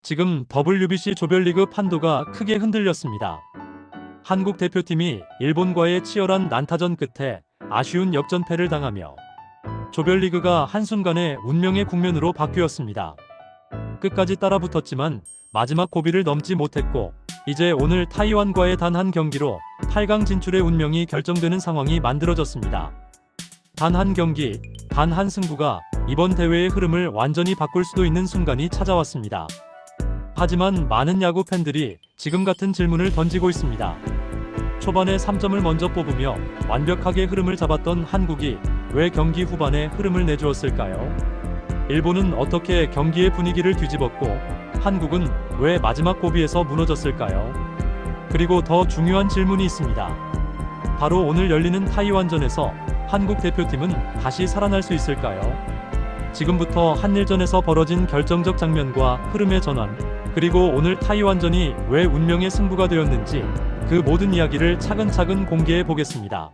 지금 WBC 조별리그 판도가 크게 흔들렸습니다. 한국 대표팀이 일본과의 치열한 난타전 끝에 아쉬운 역전패를 당하며 조별리그가 한순간에 운명의 국면으로 바뀌었습니다. 끝까지 따라붙었지만 마지막 고비를 넘지 못했고 이제 오늘 타이완과의 단 한 경기로 8강 진출의 운명이 결정되는 상황이 만들어졌습니다. 단 한 경기, 단 한 승부가 이번 대회의 흐름을 완전히 바꿀 수도 있는 순간이 찾아왔습니다. 하지만 많은 야구 팬들이 지금 같은 질문을 던지고 있습니다. 초반에 3점을 먼저 뽑으며 완벽하게 흐름을 잡았던 한국이 왜 경기 후반에 흐름을 내주었을까요? 일본은 어떻게 경기의 분위기를 뒤집었고 한국은 왜 마지막 고비에서 무너졌을까요? 그리고 더 중요한 질문이 있습니다. 바로 오늘 열리는 타이완전에서 한국 대표팀은 다시 살아날 수 있을까요? 지금부터 한일전에서 벌어진 결정적 장면과 흐름의 전환, 그리고 오늘 타이완전이 왜 운명의 승부가 되었는지 그 모든 이야기를 차근차근 공개해 보겠습니다.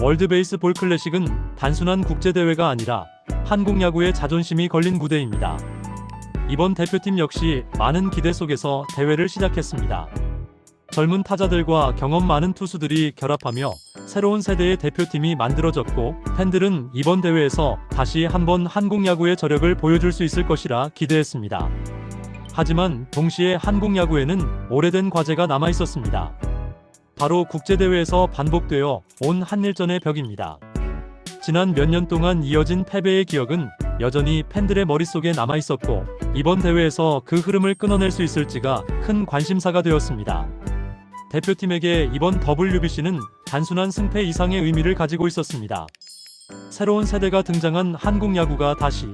월드 베이스볼 클래식은 단순한 국제대회가 아니라 한국 야구의 자존심이 걸린 무대입니다. 이번 대표팀 역시 많은 기대 속에서 대회를 시작했습니다. 젊은 타자들과 경험 많은 투수들이 결합하며 새로운 세대의 대표팀이 만들어졌고 팬들은 이번 대회에서 다시 한번 한국 야구의 저력을 보여줄 수 있을 것이라 기대했습니다. 하지만 동시에 한국 야구에는 오래된 과제가 남아 있었습니다. 바로 국제대회에서 반복되어 온 한일전의 벽입니다. 지난 몇 년 동안 이어진 패배의 기억은 여전히 팬들의 머릿속에 남아 있었고 이번 대회에서 그 흐름을 끊어낼 수 있을지가 큰 관심사가 되었습니다. 대표팀에게 이번 WBC는 단순한 승패 이상의 의미를 가지고 있었습니다. 새로운 세대가 등장한 한국 야구가 다시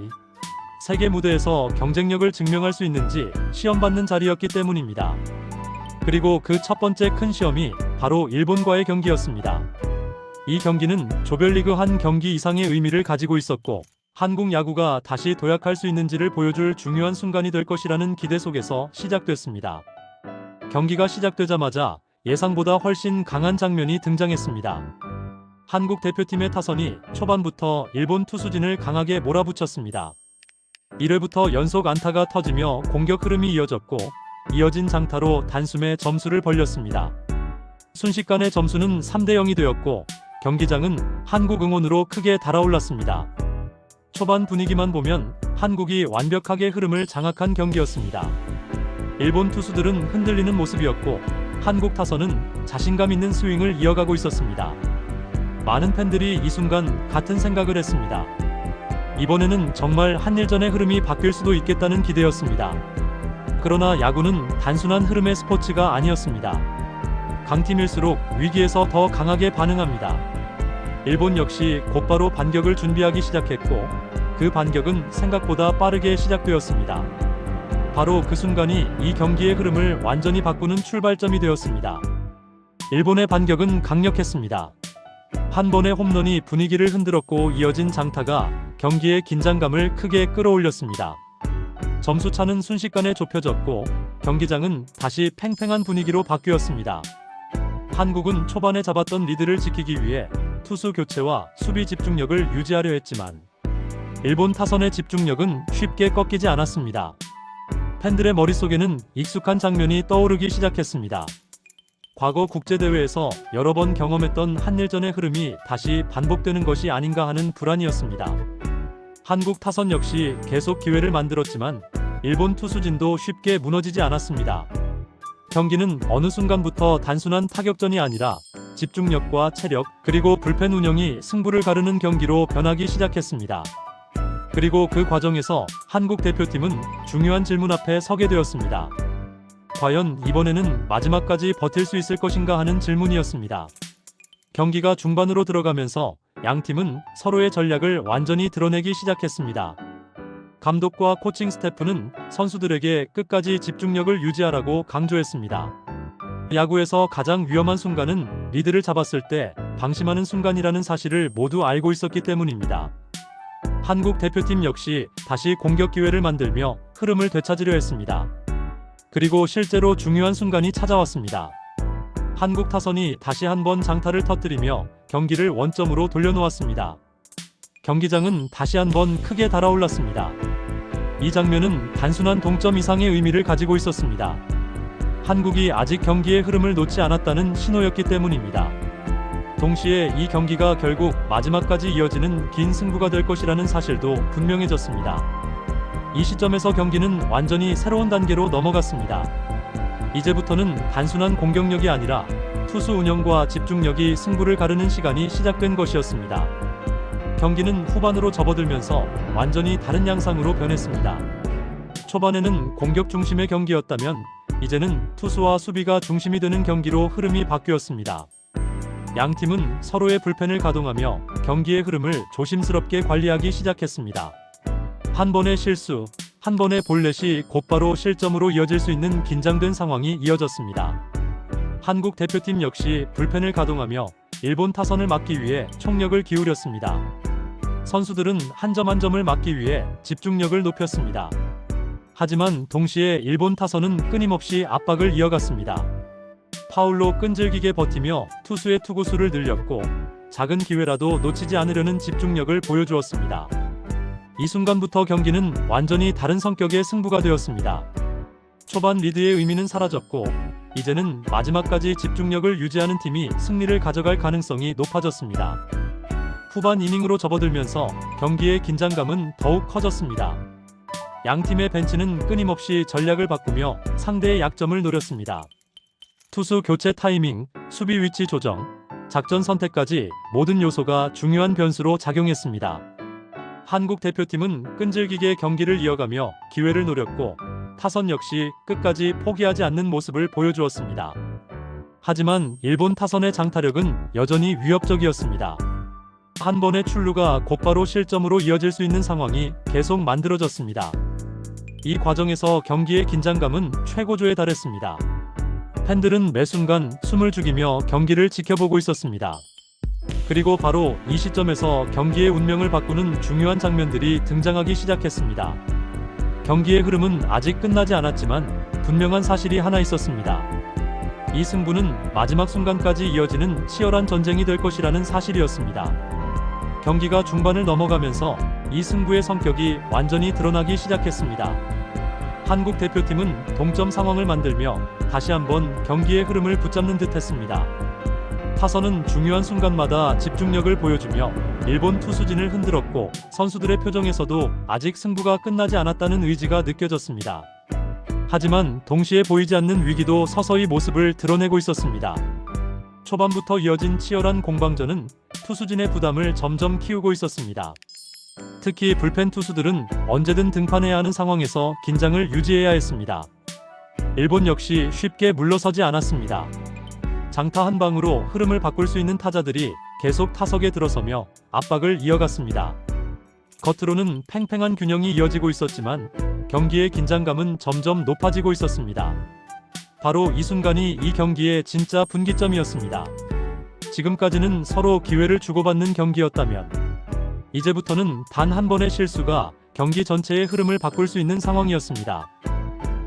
세계 무대에서 경쟁력을 증명할 수 있는지 시험받는 자리였기 때문입니다. 그리고 그 첫 번째 큰 시험이 바로 일본과의 경기였습니다. 이 경기는 조별리그 한 경기 이상의 의미를 가지고 있었고 한국 야구가 다시 도약할 수 있는지를 보여줄 중요한 순간이 될 것이라는 기대 속에서 시작됐습니다. 경기가 시작되자마자 예상보다 훨씬 강한 장면이 등장했습니다. 한국 대표팀의 타선이 초반부터 일본 투수진을 강하게 몰아붙였습니다. 1회부터 연속 안타가 터지며 공격 흐름이 이어졌고 이어진 장타로 단숨에 점수를 벌렸습니다. 순식간에 점수는 3대0이 되었고 경기장은 한국 응원으로 크게 달아올랐습니다. 초반 분위기만 보면 한국이 완벽하게 흐름을 장악한 경기였습니다. 일본 투수들은 흔들리는 모습이었고 한국 타선은 자신감 있는 스윙을 이어가고 있었습니다. 많은 팬들이 이 순간 같은 생각을 했습니다. 이번에는 정말 한일전의 흐름이 바뀔 수도 있겠다는 기대였습니다. 그러나 야구는 단순한 흐름의 스포츠가 아니었습니다. 강팀일수록 위기에서 더 강하게 반응합니다. 일본 역시 곧바로 반격을 준비하기 시작했고 그 반격은 생각보다 빠르게 시작되었습니다. 바로 그 순간이 이 경기의 흐름을 완전히 바꾸는 출발점이 되었습니다. 일본의 반격은 강력했습니다. 한 번의 홈런이 분위기를 흔들었고 이어진 장타가 경기의 긴장감을 크게 끌어올렸습니다. 점수차는 순식간에 좁혀졌고 경기장은 다시 팽팽한 분위기로 바뀌었습니다. 한국은 초반에 잡았던 리드를 지키기 위해 투수 교체와 수비 집중력을 유지하려 했지만 일본 타선의 집중력은 쉽게 꺾이지 않았습니다. 팬들의 머릿속에는 익숙한 장면이 떠오르기 시작했습니다. 과거 국제대회에서 여러 번 경험했던 한일전의 흐름이 다시 반복되는 것이 아닌가 하는 불안이었습니다. 한국 타선 역시 계속 기회를 만들었지만 일본 투수진도 쉽게 무너지지 않았습니다. 경기는 어느 순간부터 단순한 타격전이 아니라 집중력과 체력, 그리고 불펜 운영이 승부를 가르는 경기로 변하기 시작했습니다. 그리고 그 과정에서 한국 대표팀은 중요한 질문 앞에 서게 되었습니다. 과연 이번에는 마지막까지 버틸 수 있을 것인가 하는 질문이었습니다. 경기가 중반으로 들어가면서 양 팀은 서로의 전략을 완전히 드러내기 시작했습니다. 감독과 코칭 스태프는 선수들에게 끝까지 집중력을 유지하라고 강조했습니다. 야구에서 가장 위험한 순간은 리드를 잡았을 때 방심하는 순간이라는 사실을 모두 알고 있었기 때문입니다. 한국 대표팀 역시 다시 공격 기회를 만들며 흐름을 되찾으려 했습니다. 그리고 실제로 중요한 순간이 찾아왔습니다. 한국 타선이 다시 한번 장타를 터뜨리며 경기를 원점으로 돌려놓았습니다. 경기장은 다시 한번 크게 달아올랐습니다. 이 장면은 단순한 동점 이상의 의미를 가지고 있었습니다. 한국이 아직 경기의 흐름을 놓지 않았다는 신호였기 때문입니다. 동시에 이 경기가 결국 마지막까지 이어지는 긴 승부가 될 것이라는 사실도 분명해졌습니다. 이 시점에서 경기는 완전히 새로운 단계로 넘어갔습니다. 이제부터는 단순한 공격력이 아니라 투수 운영과 집중력이 승부를 가르는 시간이 시작된 것이었습니다. 경기는 후반으로 접어들면서 완전히 다른 양상으로 변했습니다. 초반에는 공격 중심의 경기였다면 이제는 투수와 수비가 중심이 되는 경기로 흐름이 바뀌었습니다. 양 팀은 서로의 불펜을 가동하며 경기의 흐름을 조심스럽게 관리하기 시작했습니다. 한 번의 실수, 한 번의 볼넷이 곧바로 실점으로 이어질 수 있는 긴장된 상황이 이어졌습니다. 한국 대표팀 역시 불펜을 가동하며 일본 타선을 막기 위해 총력을 기울였습니다. 선수들은 한 점 한 점을 막기 위해 집중력을 높였습니다. 하지만 동시에 일본 타선은 끊임없이 압박을 이어갔습니다. 파울로 끈질기게 버티며 투수의 투구수를 늘렸고 작은 기회라도 놓치지 않으려는 집중력을 보여주었습니다. 이 순간부터 경기는 완전히 다른 성격의 승부가 되었습니다. 초반 리드의 의미는 사라졌고 이제는 마지막까지 집중력을 유지하는 팀이 승리를 가져갈 가능성이 높아졌습니다. 후반 이닝으로 접어들면서 경기의 긴장감은 더욱 커졌습니다. 양 팀의 벤치는 끊임없이 전략을 바꾸며 상대의 약점을 노렸습니다. 투수 교체 타이밍, 수비 위치 조정, 작전 선택까지 모든 요소가 중요한 변수로 작용했습니다. 한국 대표팀은 끈질기게 경기를 이어가며 기회를 노렸고 타선 역시 끝까지 포기하지 않는 모습을 보여주었습니다. 하지만 일본 타선의 장타력은 여전히 위협적이었습니다. 한 번의 출루가 곧바로 실점으로 이어질 수 있는 상황이 계속 만들어졌습니다. 이 과정에서 경기의 긴장감은 최고조에 달했습니다. 팬들은 매 순간 숨을 죽이며 경기를 지켜보고 있었습니다. 그리고 바로 이 시점에서 경기의 운명을 바꾸는 중요한 장면들이 등장하기 시작했습니다. 경기의 흐름은 아직 끝나지 않았지만 분명한 사실이 하나 있었습니다. 이 승부는 마지막 순간까지 이어지는 치열한 전쟁이 될 것이라는 사실이었습니다. 경기가 중반을 넘어가면서 이 승부의 성격이 완전히 드러나기 시작했습니다. 한국 대표팀은 동점 상황을 만들며 다시 한번 경기의 흐름을 붙잡는 듯 했습니다. 타선은 중요한 순간마다 집중력을 보여주며 일본 투수진을 흔들었고 선수들의 표정에서도 아직 승부가 끝나지 않았다는 의지가 느껴졌습니다. 하지만 동시에 보이지 않는 위기도 서서히 모습을 드러내고 있었습니다. 초반부터 이어진 치열한 공방전은 투수진의 부담을 점점 키우고 있었습니다. 특히 불펜 투수들은 언제든 등판해야 하는 상황에서 긴장을 유지해야 했습니다. 일본 역시 쉽게 물러서지 않았습니다. 장타 한 방으로 흐름을 바꿀 수 있는 타자들이 계속 타석에 들어서며 압박을 이어갔습니다. 겉으로는 팽팽한 균형이 이어지고 있었지만 경기의 긴장감은 점점 높아지고 있었습니다. 바로 이 순간이 이 경기의 진짜 분기점이었습니다. 지금까지는 서로 기회를 주고받는 경기였다면 이제부터는 단 한 번의 실수가 경기 전체의 흐름을 바꿀 수 있는 상황이었습니다.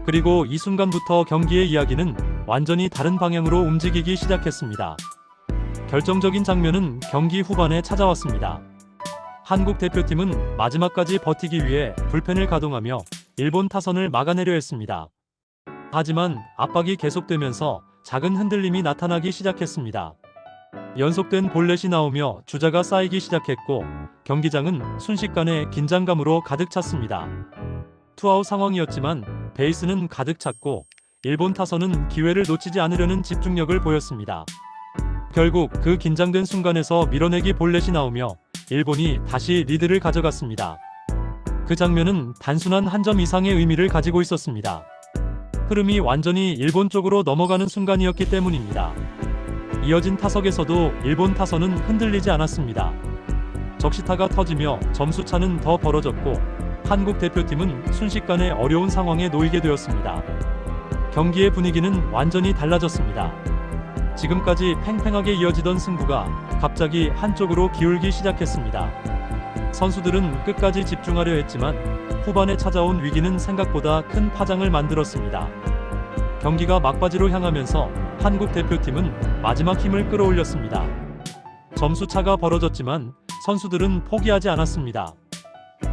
그리고 이 순간부터 경기의 이야기는 완전히 다른 방향으로 움직이기 시작했습니다. 결정적인 장면은 경기 후반에 찾아왔습니다. 한국 대표팀은 마지막까지 버티기 위해 불펜을 가동하며 일본 타선을 막아내려 했습니다. 하지만 압박이 계속되면서 작은 흔들림이 나타나기 시작했습니다. 연속된 볼넷이 나오며 주자가 쌓이기 시작했고 경기장은 순식간에 긴장감으로 가득 찼습니다. 투아웃 상황이었지만 베이스는 가득 찼고 일본 타선은 기회를 놓치지 않으려는 집중력을 보였습니다. 결국 그 긴장된 순간에서 밀어내기 볼넷이 나오며 일본이 다시 리드를 가져갔습니다. 그 장면은 단순한 한 점 이상의 의미를 가지고 있었습니다. 흐름이 완전히 일본 쪽으로 넘어가는 순간이었기 때문입니다. 이어진 타석에서도 일본 타선은 흔들리지 않았습니다. 적시타가 터지며 점수차는 더 벌어졌고 한국 대표팀은 순식간에 어려운 상황에 놓이게 되었습니다. 경기의 분위기는 완전히 달라졌습니다. 지금까지 팽팽하게 이어지던 승부가 갑자기 한쪽으로 기울기 시작했습니다. 선수들은 끝까지 집중하려 했지만 후반에 찾아온 위기는 생각보다 큰 파장을 만들었습니다. 경기가 막바지로 향하면서 한국 대표팀은 마지막 힘을 끌어올렸습니다. 점수차가 벌어졌지만 선수들은 포기하지 않았습니다.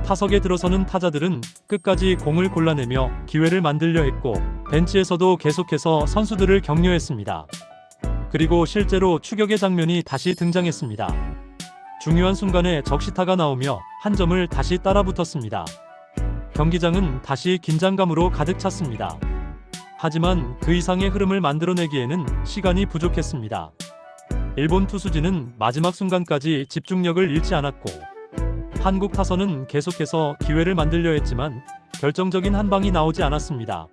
타석에 들어서는 타자들은 끝까지 공을 골라내며 기회를 만들려 했고 벤치에서도 계속해서 선수들을 격려했습니다. 그리고 실제로 추격의 장면이 다시 등장했습니다. 중요한 순간에 적시타가 나오며 한 점을 다시 따라붙었습니다. 경기장은 다시 긴장감으로 가득 찼습니다. 하지만 그 이상의 흐름을 만들어내기에는 시간이 부족했습니다. 일본 투수진은 마지막 순간까지 집중력을 잃지 않았고 한국 타선은 계속해서 기회를 만들려 했지만 결정적인 한 방이 나오지 않았습니다.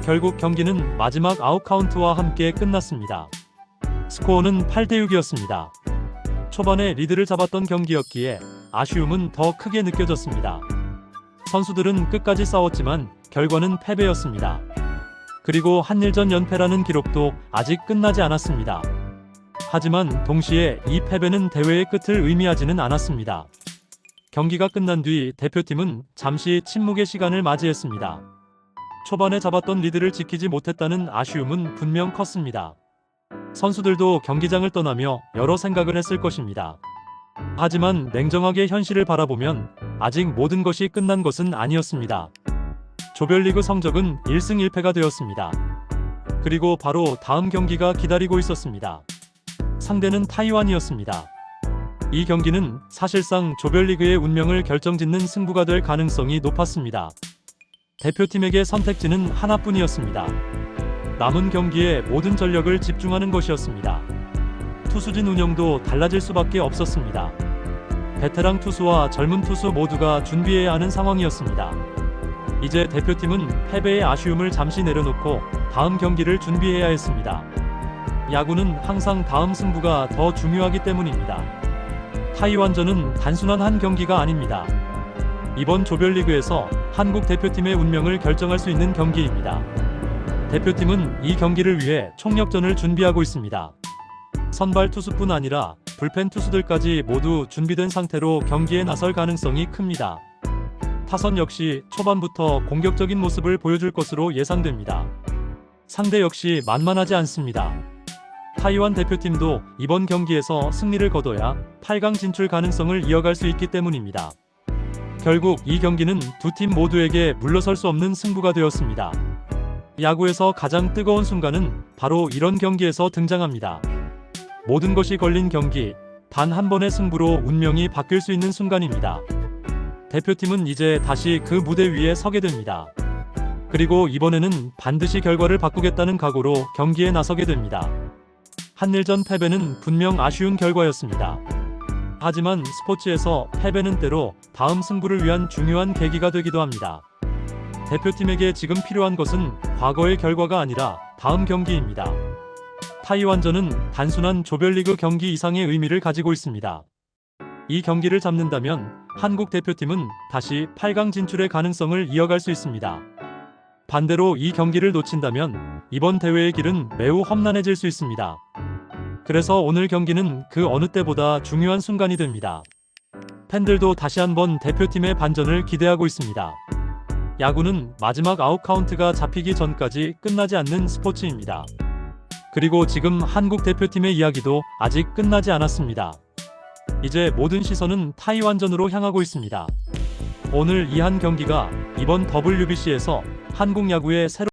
결국 경기는 마지막 아웃 카운트와 함께 끝났습니다. 스코어는 8대6이었습니다. 초반에 리드를 잡았던 경기였기에 아쉬움은 더 크게 느껴졌습니다. 선수들은 끝까지 싸웠지만 결과는 패배였습니다. 그리고 한일전 연패라는 기록도 아직 끝나지 않았습니다. 하지만 동시에 이 패배는 대회의 끝을 의미하지는 않았습니다. 경기가 끝난 뒤 대표팀은 잠시 침묵의 시간을 맞이했습니다. 초반에 잡았던 리드를 지키지 못했다는 아쉬움은 분명 컸습니다. 선수들도 경기장을 떠나며 여러 생각을 했을 것입니다. 하지만 냉정하게 현실을 바라보면 아직 모든 것이 끝난 것은 아니었습니다. 조별리그 성적은 1승 1패가 되었습니다. 그리고 바로 다음 경기가 기다리고 있었습니다. 상대는 타이완이었습니다. 이 경기는 사실상 조별리그의 운명을 결정짓는 승부가 될 가능성이 높았습니다. 대표팀에게 선택지는 하나뿐이었습니다. 남은 경기에 모든 전력을 집중하는 것이었습니다. 투수진 운영도 달라질 수밖에 없었습니다. 베테랑 투수와 젊은 투수 모두가 준비해야 하는 상황이었습니다. 이제 대표팀은 패배의 아쉬움을 잠시 내려놓고 다음 경기를 준비해야 했습니다. 야구는 항상 다음 승부가 더 중요하기 때문입니다. 타이완전은 단순한 한 경기가 아닙니다. 이번 조별리그에서 한국 대표팀의 운명을 결정할 수 있는 경기입니다. 대표팀은 이 경기를 위해 총력전을 준비하고 있습니다. 선발 투수뿐 아니라 불펜 투수들까지 모두 준비된 상태로 경기에 나설 가능성이 큽니다. 타선 역시 초반부터 공격적인 모습을 보여줄 것으로 예상됩니다. 상대 역시 만만하지 않습니다. 타이완 대표팀도 이번 경기에서 승리를 거둬야 8강 진출 가능성을 이어갈 수 있기 때문입니다. 결국 이 경기는 두 팀 모두에게 물러설 수 없는 승부가 되었습니다. 야구에서 가장 뜨거운 순간은 바로 이런 경기에서 등장합니다. 모든 것이 걸린 경기, 단 한 번의 승부로 운명이 바뀔 수 있는 순간입니다. 대표팀은 이제 다시 그 무대 위에 서게 됩니다. 그리고 이번에는 반드시 결과를 바꾸겠다는 각오로 경기에 나서게 됩니다. 한일전 패배는 분명 아쉬운 결과였습니다. 하지만 스포츠에서 패배는 때로 다음 승부를 위한 중요한 계기가 되기도 합니다. 대표팀에게 지금 필요한 것은 과거의 결과가 아니라 다음 경기입니다. 타이완전은 단순한 조별리그 경기 이상의 의미를 가지고 있습니다. 이 경기를 잡는다면 한국 대표팀은 다시 8강 진출의 가능성을 이어갈 수 있습니다. 반대로 이 경기를 놓친다면 이번 대회의 길은 매우 험난해질 수 있습니다. 그래서 오늘 경기는 그 어느 때보다 중요한 순간이 됩니다. 팬들도 다시 한번 대표팀의 반전을 기대하고 있습니다. 야구는 마지막 아웃 카운트가 잡히기 전까지 끝나지 않는 스포츠입니다. 그리고 지금 한국 대표팀의 이야기도 아직 끝나지 않았습니다. 이제 모든 시선은 타이완전으로 향하고 있습니다. 오늘 이 한 경기가 이번 WBC에서 한국 야구의 새로운